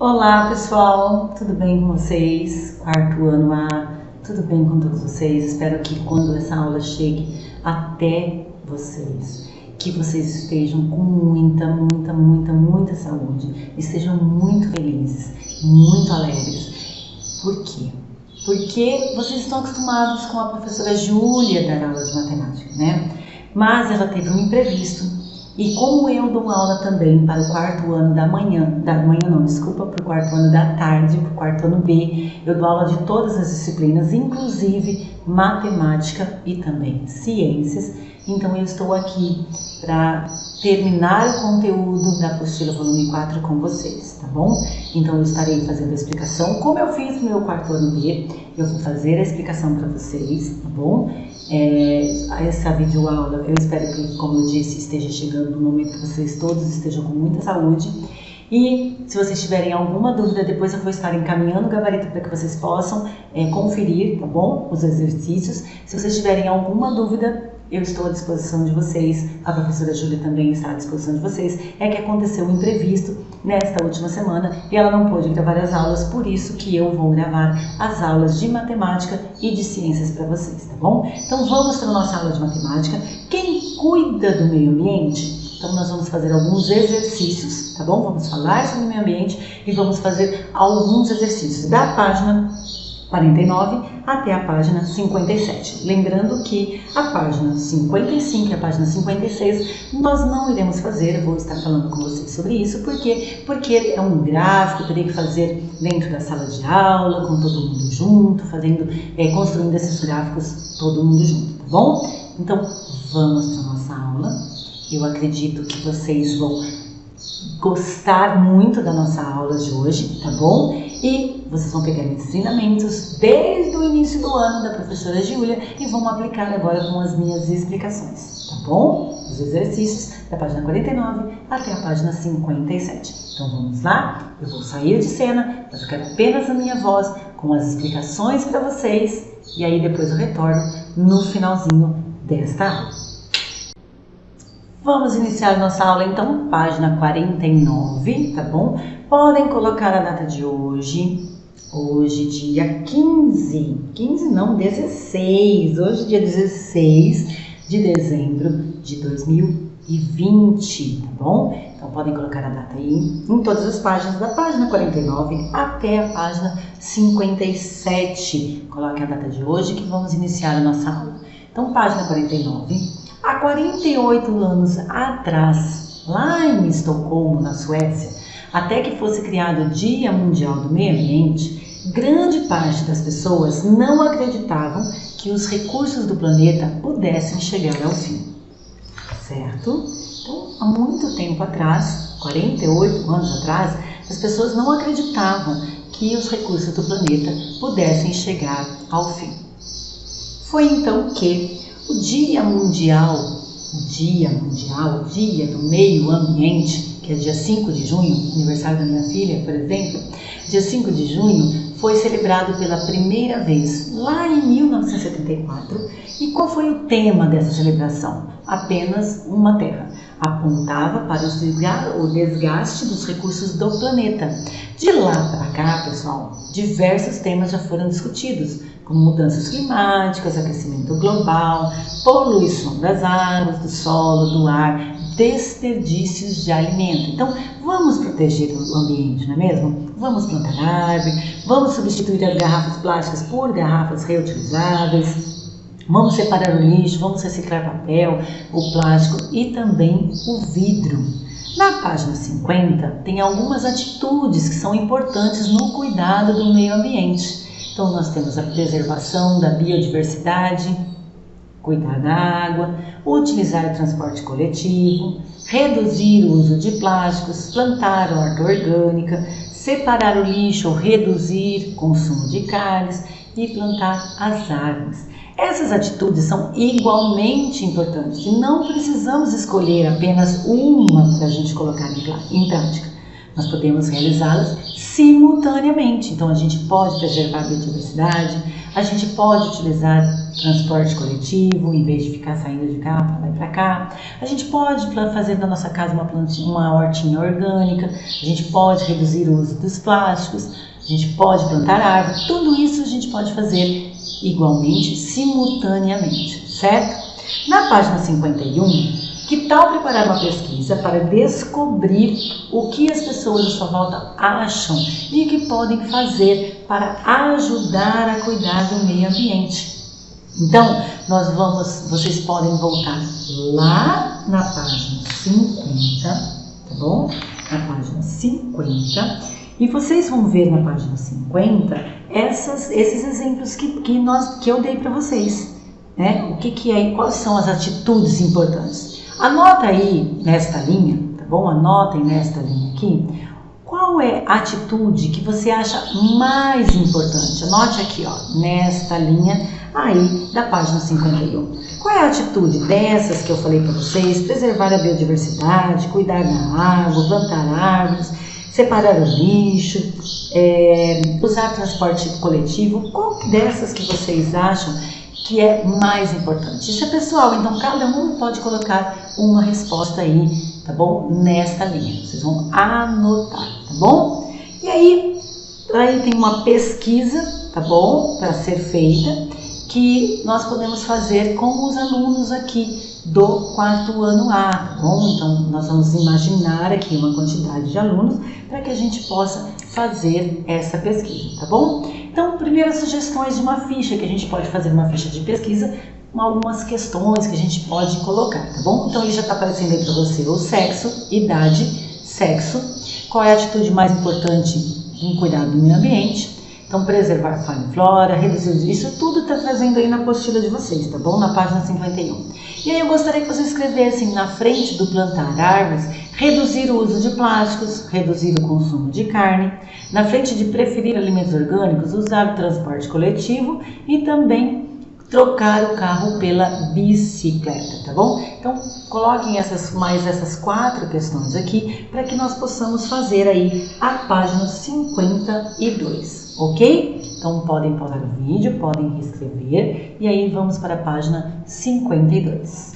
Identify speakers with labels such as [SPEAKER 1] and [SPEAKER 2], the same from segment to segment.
[SPEAKER 1] Olá pessoal, tudo bem com vocês? Quarto ano A, tudo bem com todos vocês? Espero que quando essa aula chegue até vocês, que vocês estejam com muita saúde, estejam muito felizes, muito alegres. Por quê? Porque vocês estão acostumados com a professora Júlia dar aula de matemática, né? Mas ela teve um imprevisto. E como eu dou aula também para o quarto ano para o quarto ano da tarde, para o quarto ano B, eu dou aula de todas as disciplinas, inclusive matemática e também ciências. Então eu estou aqui para terminar o conteúdo da apostila volume 4 com vocês, tá bom? Então eu estarei fazendo a explicação, como eu fiz no meu quarto ano B, eu vou fazer a explicação para vocês, tá bom? Essa videoaula, eu espero que, como eu disse, esteja chegando no momento que vocês todos estejam com muita saúde. E se vocês tiverem alguma dúvida, depois eu vou estar encaminhando o gabarito para que vocês possam conferir, tá bom? Os exercícios. Se vocês tiverem alguma dúvida, eu estou à disposição de vocês, a professora Júlia também está à disposição de vocês. É que aconteceu um imprevisto nesta última semana e ela não pôde gravar as aulas, por isso que eu vou gravar as aulas de matemática e de ciências para vocês, tá bom? Então vamos para a nossa aula de matemática. Quem cuida do meio ambiente? Então nós vamos fazer alguns exercícios, tá bom? Vamos falar sobre o meio ambiente e vamos fazer alguns exercícios da página 49 até a página 57. Lembrando que a página 55 e a página 56 nós não iremos fazer, eu vou estar falando com vocês sobre isso, porque é um gráfico, teria que fazer dentro da sala de aula, com todo mundo junto, construindo esses gráficos todo mundo junto, tá bom? Então vamos para a nossa aula. Eu acredito que vocês vão gostar muito da nossa aula de hoje, tá bom? E vocês vão pegar esses ensinamentos desde o início do ano da professora Júlia e vão aplicar agora com as minhas explicações, tá bom? Os exercícios da página 49 até a página 57. Então vamos lá? Eu vou sair de cena, vai ficar apenas a minha voz com as explicações para vocês e aí depois eu retorno no finalzinho desta aula. Vamos iniciar nossa aula então, página 49, tá bom? Podem colocar a data de hoje, dia 16, hoje dia 16 de dezembro de 2020, tá bom? Então podem colocar a data aí em todas as páginas, da página 49 até a página 57. Coloque a data de hoje que vamos iniciar a nossa aula. Então, página 49. Há 48 anos atrás, lá em Estocolmo, na Suécia, até que fosse criado o Dia Mundial do Meio Ambiente, grande parte das pessoas não acreditavam que os recursos do planeta pudessem chegar ao fim. Certo? Então, há muito tempo atrás, 48 anos atrás, as pessoas não acreditavam que os recursos do planeta pudessem chegar ao fim. Foi então que o Dia do Meio Ambiente, que é dia 5 de junho, aniversário da minha filha, por exemplo, dia 5 de junho foi celebrado pela primeira vez lá em 1974. E qual foi o tema dessa celebração? Apenas uma Terra. Apontava para o desgaste dos recursos do planeta. De lá para cá, pessoal, diversos temas já foram discutidos, como mudanças climáticas, aquecimento global, poluição das águas, do solo, do ar, desperdícios de alimento. Então, vamos proteger o ambiente, não é mesmo? Vamos plantar árvore, vamos substituir as garrafas plásticas por garrafas reutilizáveis, vamos separar o lixo, vamos reciclar papel, o plástico e também o vidro. Na página 50 tem algumas atitudes que são importantes no cuidado do meio ambiente. Então nós temos a preservação da biodiversidade, cuidar da água, utilizar o transporte coletivo, reduzir o uso de plásticos, plantar horta orgânica, separar o lixo ou reduzir o consumo de carnes e plantar as árvores. Essas atitudes são igualmente importantes e não precisamos escolher apenas uma para a gente colocar em prática. nós podemos realizá-las simultaneamente. Então, a gente pode preservar a biodiversidade, a gente pode utilizar transporte coletivo, em vez de ficar saindo de cá para lá e para cá. A gente pode fazer da nossa casa uma hortinha orgânica, a gente pode reduzir o uso dos plásticos, a gente pode plantar árvores, tudo isso a gente pode fazer igualmente, simultaneamente, certo? Na página 51, que tal preparar uma pesquisa para descobrir o que as pessoas à sua volta acham e o que podem fazer para ajudar a cuidar do meio ambiente? Então, vocês podem voltar lá na página 50, tá bom? Na página 50, e vocês vão ver na página 50 esses exemplos que eu dei para vocês, né? O que é e quais são as atitudes importantes. Anota aí nesta linha, tá bom? Anotem nesta linha aqui. Qual é a atitude que você acha mais importante? Anote aqui, ó, nesta linha aí da página 51. Qual é a atitude dessas que eu falei para vocês? Preservar a biodiversidade, cuidar da água, plantar árvores, separar o lixo, usar transporte coletivo. Qual dessas que vocês acham que é mais importante? Isso é pessoal, então cada um pode colocar uma resposta aí, tá bom? Nesta linha, vocês vão anotar, tá bom? E aí tem uma pesquisa, tá bom? Para ser feita, que nós podemos fazer com os alunos aqui do 4º ano A, tá bom? Então nós vamos imaginar aqui uma quantidade de alunos para que a gente possa fazer essa pesquisa, tá bom? Então, primeiras sugestões de uma ficha, que a gente pode fazer uma ficha de pesquisa, com algumas questões que a gente pode colocar, tá bom? Então, ele já está aparecendo aí para você o sexo, idade, sexo, qual é a atitude mais importante em cuidar do meio ambiente. Então, preservar fauna e flora, reduzir isso tudo está trazendo aí na apostila de vocês, tá bom? Na página 51. E aí eu gostaria que vocês escrevessem na frente do plantar árvores, reduzir o uso de plásticos, reduzir o consumo de carne, na frente de preferir alimentos orgânicos, usar o transporte coletivo e também trocar o carro pela bicicleta, tá bom? Então, coloquem essas 4 questões aqui para que nós possamos fazer aí a página 52, ok? Então, podem pausar o vídeo, podem reescrever e aí vamos para a página 52.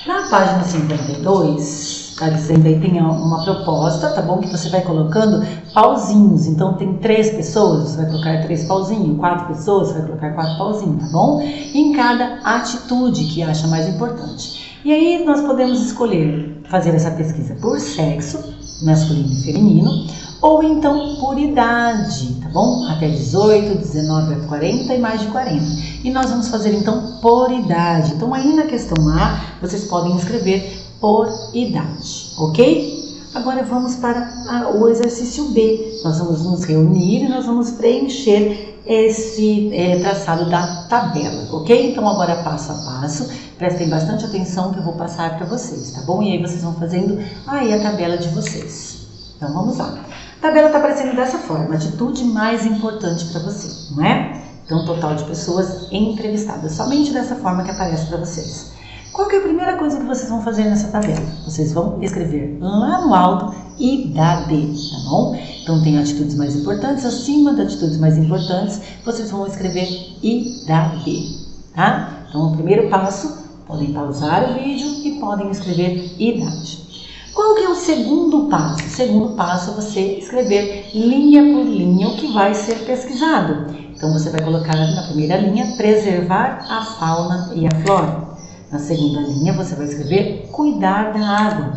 [SPEAKER 1] Na página 52, tá dizendo aí, tem uma proposta, tá bom? Que você vai colocando pauzinhos. Então, tem 3 pessoas, você vai colocar 3 pauzinhos, 4 pessoas, você vai colocar 4 pauzinhos, tá bom? Em cada atitude que acha mais importante. E aí, nós podemos escolher fazer essa pesquisa por sexo, masculino e feminino, ou então por idade, tá bom? Até 18, 19 a 40 e mais de 40. E nós vamos fazer então por idade. Então, aí na questão A, vocês podem escrever por idade, ok? Agora vamos para o exercício B. Nós vamos nos reunir e nós vamos preencher esse traçado da tabela, ok? Então agora passo a passo, prestem bastante atenção que eu vou passar para vocês, tá bom? E aí vocês vão fazendo aí a tabela de vocês. Então vamos lá. A tabela está aparecendo dessa forma, atitude mais importante para você, não é? Então total de pessoas entrevistadas, somente dessa forma que aparece para vocês. Qual que é a primeira coisa que vocês vão fazer nessa tabela? Vocês vão escrever lá no alto idade, tá bom? Então tem atitudes mais importantes, acima das atitudes mais importantes, vocês vão escrever idade, tá? Então o primeiro passo, podem pausar o vídeo e podem escrever idade. Qual que é o segundo passo? O segundo passo é você escrever linha por linha o que vai ser pesquisado. Então você vai colocar na primeira linha, preservar a fauna e a flora. Na segunda linha, você vai escrever cuidar da água.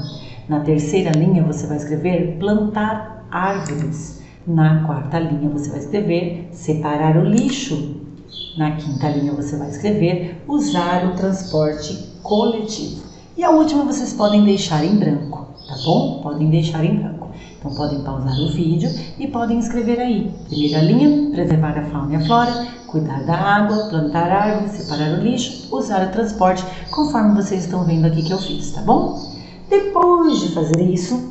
[SPEAKER 1] Na terceira linha, você vai escrever plantar árvores. Na quarta linha, você vai escrever separar o lixo. Na quinta linha, você vai escrever usar o transporte coletivo. E a última, vocês podem deixar em branco, tá bom? Podem deixar em branco. Então, podem pausar o vídeo e podem escrever aí. Primeira linha, preservar a fauna e a flora, cuidar da água, plantar árvores, separar o lixo, usar o transporte, conforme vocês estão vendo aqui que eu fiz, tá bom? Depois de fazer isso,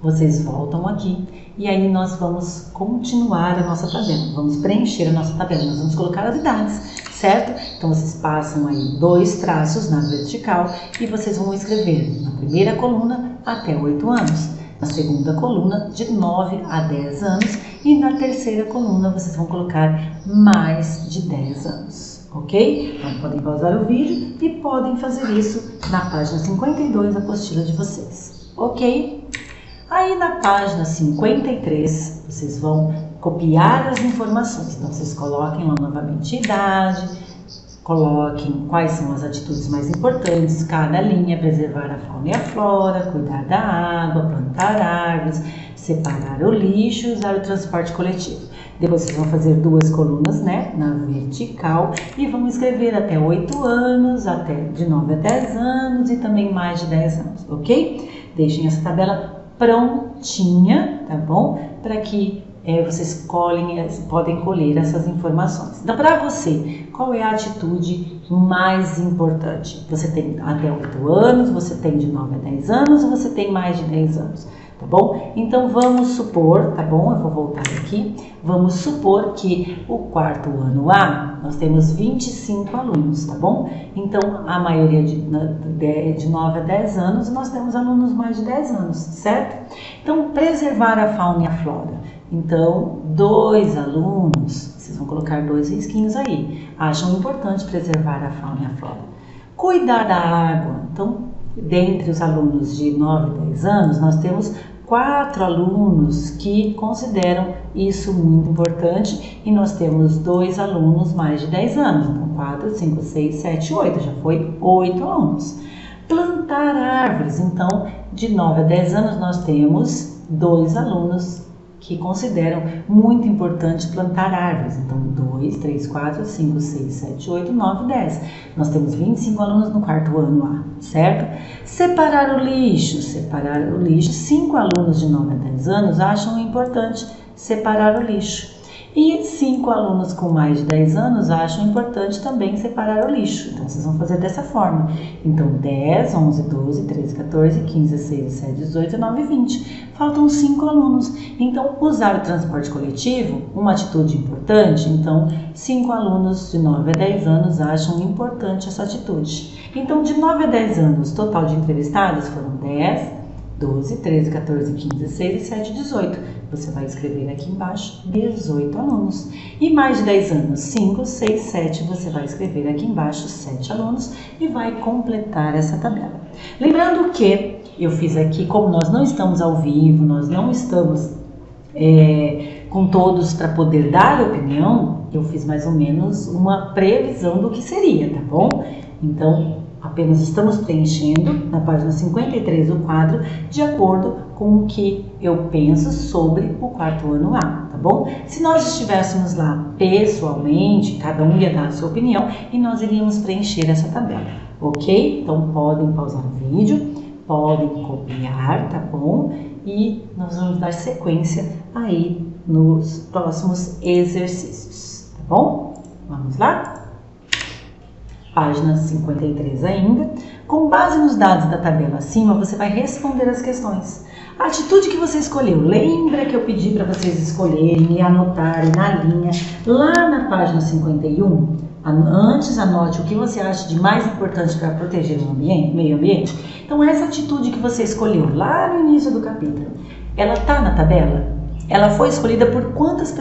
[SPEAKER 1] vocês voltam aqui e aí nós vamos continuar a nossa tabela. Vamos preencher a nossa tabela, nós vamos colocar as idades, certo? Então, vocês passam aí 2 traços na vertical e vocês vão escrever na primeira coluna até 8 anos. Na segunda coluna, de 9 a 10 anos. E na terceira coluna, vocês vão colocar mais de 10 anos. Ok? Então, podem pausar o vídeo e podem fazer isso na página 52 da apostila de vocês. Ok? Aí na página 53, vocês vão copiar as informações. Então, vocês coloquem lá novamente a idade, coloquem quais são as atitudes mais importantes, cada linha, preservar a fauna e a flora, cuidar da água, plantar árvores, separar o lixo e usar o transporte coletivo. Depois vocês vão fazer duas colunas, né, na vertical e vão escrever até 8 anos, até de 9 a 10 anos e também mais de 10 anos, ok? Deixem essa tabela prontinha, tá bom? Para que vocês podem colher essas informações. Então, para você, qual é a atitude mais importante? Você tem até 8 anos, você tem de 9 a 10 anos ou você tem mais de 10 anos? Tá bom? Então, vamos supor, tá bom? Eu vou voltar aqui. Vamos supor que o quarto ano A, nós temos 25 alunos, tá bom? Então, a maioria de 9 a 10 anos, nós temos alunos mais de 10 anos, certo? Então, preservar a fauna e a flora. Então, 2 alunos, vocês vão colocar 2 risquinhos aí, acham importante preservar a fauna e a flora. Cuidar da água. Então, dentre os alunos de 9 a 10 anos, nós temos 4 alunos que consideram isso muito importante e nós temos 2 alunos mais de 10 anos. Então, 4, 5, 6, 7, 8, já foi 8 alunos. Plantar árvores. Então, de 9 a 10 anos, nós temos 2 alunos que consideram muito importante plantar árvores. Então, 2, 3, 4, 5, 6, 7, 8, 9, 10. Nós temos 25 alunos no quarto ano A, certo? Separar o lixo. Separar o lixo. 5 alunos de 9 a 10 anos acham importante separar o lixo. E 5 alunos com mais de 10 anos acham importante também separar o lixo. Então, vocês vão fazer dessa forma. Então, 10, 11, 12, 13, 14, 15, 16, 17, 18, 19 e 20. Faltam 5 alunos. Então, usar o transporte coletivo, uma atitude importante. Então, 5 alunos de 9 a 10 anos acham importante essa atitude. Então, de 9 a 10 anos, total de entrevistados foram 10, 12, 13, 14, 15, 16, 17, 18. Você vai escrever aqui embaixo 18 alunos. E mais de 10 anos, 5, 6, 7, você vai escrever aqui embaixo 7 alunos e vai completar essa tabela. Lembrando que eu fiz aqui, como nós não estamos ao vivo, nós não estamos com todos para poder dar opinião, eu fiz mais ou menos uma previsão do que seria, tá bom? Então, apenas estamos preenchendo na página 53 do quadro de acordo com o que eu penso sobre o quarto ano A, tá bom? Se nós estivéssemos lá pessoalmente, cada um ia dar a sua opinião e nós iríamos preencher essa tabela, ok? Então podem pausar o vídeo, podem copiar, tá bom? E nós vamos dar sequência aí nos próximos exercícios, tá bom? Vamos lá? Página 53 ainda. Com base nos dados da tabela acima, você vai responder as questões. A atitude que você escolheu, lembra que eu pedi para vocês escolherem e anotarem na linha, lá na página 51? Antes anote o que você acha de mais importante para proteger o meio ambiente. Então essa atitude que você escolheu lá no início do capítulo, ela está na tabela? Ela foi escolhida por quantas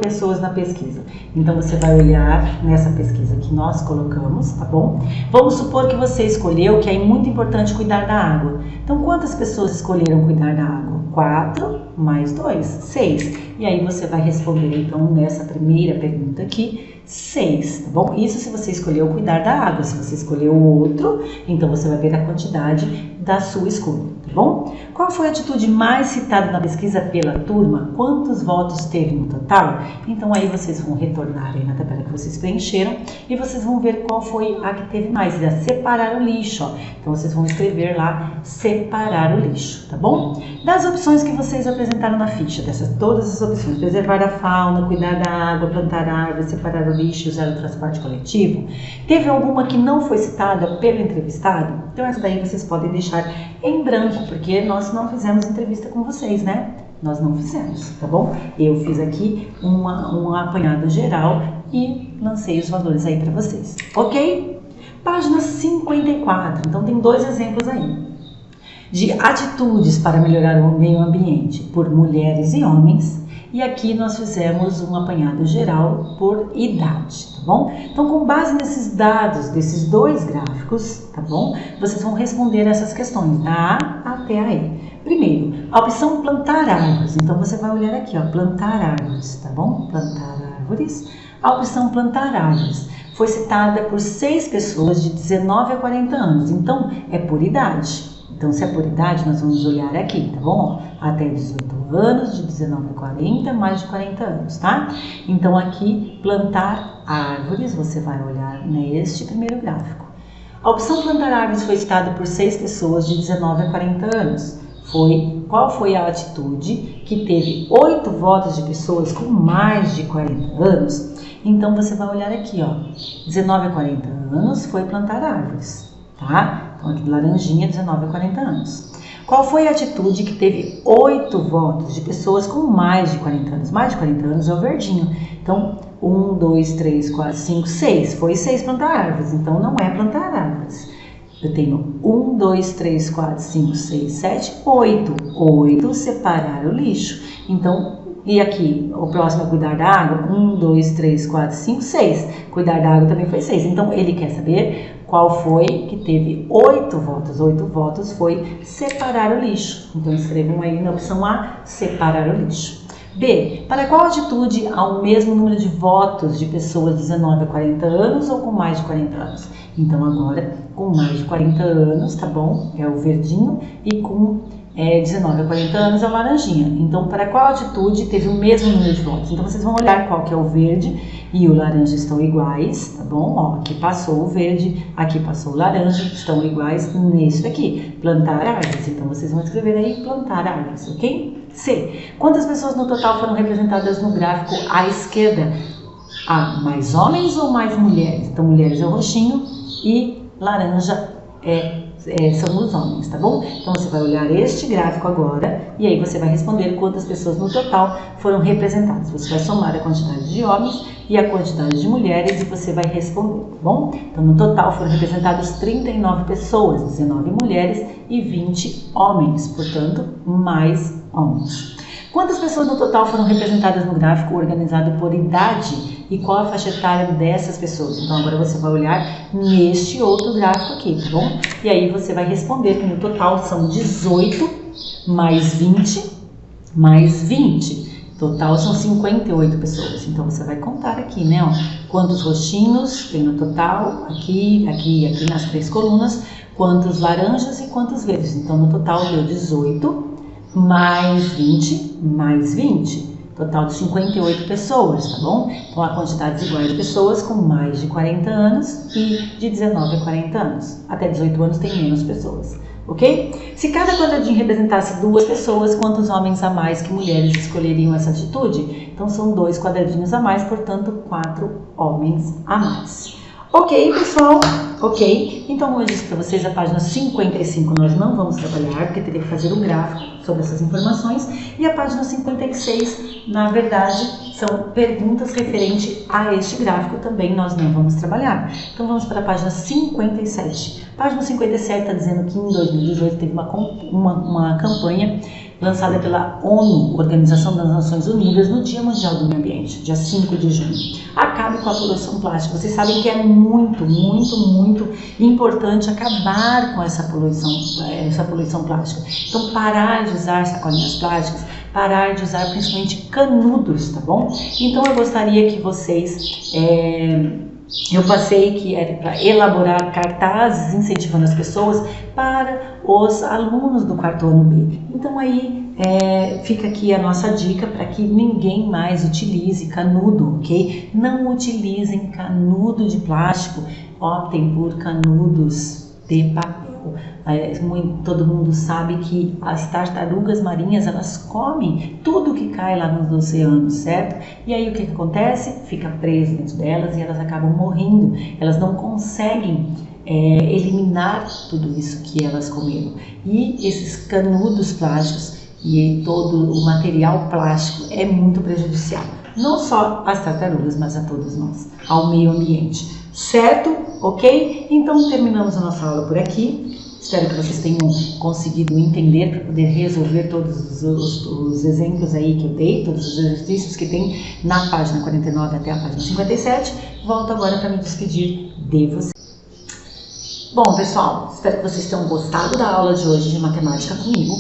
[SPEAKER 1] pessoas na pesquisa? Então, você vai olhar nessa pesquisa que nós colocamos, tá bom? Vamos supor que você escolheu que é muito importante cuidar da água. Então, quantas pessoas escolheram cuidar da água? 4 mais 2, 6. E aí, você vai responder, então, nessa primeira pergunta aqui, 6, tá bom? Isso se você escolheu cuidar da água. Se você escolheu outro, então você vai ver a quantidade da sua escolha, tá bom? Qual foi a atitude mais citada na pesquisa pela turma? Quantos votos teve no total? Então aí vocês vão retornar aí na tabela que vocês preencheram e vocês vão ver qual foi a que teve mais, é separar o lixo, ó. Então vocês vão escrever lá, separar o lixo, tá bom? Das opções que vocês apresentaram na ficha, todas as opções, preservar a fauna, cuidar da água, plantar árvores, separar o lixo, usar o transporte coletivo, teve alguma que não foi citada pelo entrevistado? Então essa daí vocês podem deixar em branco, porque nós não fizemos entrevista com vocês, né? Nós não fizemos, tá bom? Eu fiz aqui um apanhado geral e lancei os valores aí para vocês, ok? Página 54, então tem 2 exemplos aí. de atitudes para melhorar o meio ambiente por mulheres e homens. E aqui nós fizemos um apanhado geral por idade, tá bom? Então, com base nesses dados, desses dois gráficos, tá bom? Vocês vão responder essas questões, da A até a E. Primeiro, a opção plantar árvores. Então, você vai olhar aqui, ó, plantar árvores, tá bom? Plantar árvores. A opção plantar árvores foi citada por 6 pessoas de 19 a 40 anos. Então, é por idade. Então, se é por idade, nós vamos olhar aqui, tá bom? Até 18 anos, de 19 a 40, mais de 40 anos, tá? Então, aqui, plantar árvores, você vai olhar neste primeiro gráfico. A opção plantar árvores foi citada por 6 pessoas de 19 a 40 anos. Qual foi a atitude que teve 8 votos de pessoas com mais de 40 anos? Então, você vai olhar aqui, ó, 19 a 40 anos foi plantar árvores, tá? Então, aqui laranjinha, 19 a 40 anos. Qual foi a atitude que teve 8 votos de pessoas com mais de 40 anos? Mais de 40 anos é o verdinho. Então, 1, 2, 3, 4, 5, 6. Foi 6 plantar árvores, então não é plantar árvores. Eu tenho 1, 2, 3, 4, 5, 6, 7, 8. 8 separar o lixo. Então, e aqui, o próximo é cuidar da água. 1, 2, 3, 4, 5, 6. Cuidar da água também foi 6. Então, ele quer saber qual foi que teve 8 votos. 8 votos foi separar o lixo. Então, escrevam aí na opção A, separar o lixo. B. Para qual atitude há o mesmo número de votos de pessoas de 19 a 40 anos ou com mais de 40 anos? Então, agora, com mais de 40 anos, tá bom? É o verdinho. E com 19 a 40 anos é o laranjinha. Então, para qual atitude teve o mesmo número de votos? Então, vocês vão olhar qual que é o verde e o laranja estão iguais, tá bom? Ó, aqui passou o verde, aqui passou o laranja, estão iguais nesse daqui. Plantar árvores. Então, vocês vão escrever aí plantar árvores, ok? C. Quantas pessoas no total foram representadas no gráfico à esquerda? A. Mais homens ou mais mulheres? Então, mulheres é o roxinho e laranja são os homens, tá bom? Então, você vai olhar este gráfico agora e aí você vai responder quantas pessoas no total foram representadas. Você vai somar a quantidade de homens e a quantidade de mulheres e você vai responder, tá bom? Então, no total foram representadas 39 pessoas, 19 mulheres e 20 homens, portanto, mais homens. Quantas pessoas no total foram representadas no gráfico organizado por idade e qual a faixa etária dessas pessoas? Então, agora você vai olhar neste outro gráfico aqui, tá bom? E aí você vai responder que no total são 18 mais 20 mais 20. Total são 58 pessoas. Então, você vai contar aqui, né? Ó, quantos roxinhos tem no total, aqui nas 3 colunas, quantos laranjas e quantos verdes. Então, no total deu 18 mais 20 mais 20. Total de 58 pessoas, tá bom? Então, há quantidades iguais de pessoas com mais de 40 anos e de 19 a 40 anos. Até 18 anos tem menos pessoas, ok? Se cada quadradinho representasse 2 pessoas, quantos homens a mais que mulheres escolheriam essa atitude? Então, são 2 quadradinhos a mais, portanto, 4 homens a mais. Ok, pessoal? Ok? Então, hoje para vocês a página 55 nós não vamos trabalhar, porque teria que fazer um gráfico sobre essas informações. E a página 56, na verdade, são perguntas referentes a este gráfico, também nós não vamos trabalhar. Então, vamos para a página 57. Página 57 está dizendo que em 2018 teve uma campanha lançada pela ONU, Organização das Nações Unidas, no Dia Mundial do Meio Ambiente, dia 5 de junho. Acabe com a poluição plástica. Vocês sabem que é muito importante acabar com essa poluição plástica. Então, parar de usar sacolinhas plásticas, parar de usar principalmente canudos, tá bom? Então, eu gostaria que vocês... Eu passei que era para elaborar cartazes incentivando as pessoas para os alunos do 4º ano B. Então aí fica aqui a nossa dica para que ninguém mais utilize canudo, ok? Não utilizem canudo de plástico, optem por canudos de papel. Todo mundo sabe que as tartarugas marinhas, elas comem tudo que cai lá nos oceanos, certo? E aí o que acontece? Fica preso dentro delas e elas acabam morrendo. Elas não conseguem eliminar tudo isso que elas comeram. E esses canudos plásticos e todo o material plástico é muito prejudicial. Não só às tartarugas, mas a todos nós, ao meio ambiente. Certo? Ok? Então terminamos a nossa aula por aqui. Espero que vocês tenham conseguido entender para poder resolver todos os exemplos aí que eu dei, todos os exercícios que tem na página 49 até a página 57. Volto agora para me despedir de vocês. Bom, pessoal, espero que vocês tenham gostado da aula de hoje de matemática comigo,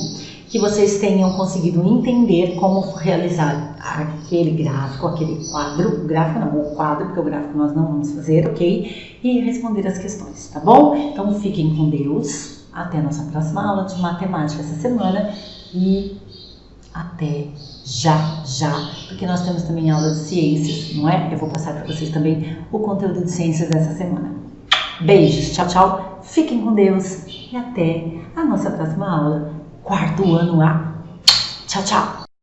[SPEAKER 1] que vocês tenham conseguido entender como realizar aquele gráfico, aquele quadro, o gráfico não, o quadro, porque o gráfico nós não vamos fazer, ok? E responder as questões, tá bom? Então fiquem com Deus, até a nossa próxima aula de matemática essa semana e até já, porque nós temos também aula de ciências, não é? Eu vou passar para vocês também o conteúdo de ciências dessa semana. Beijos, tchau, tchau, fiquem com Deus e até a nossa próxima aula, quarto ano A. Tchau, tchau.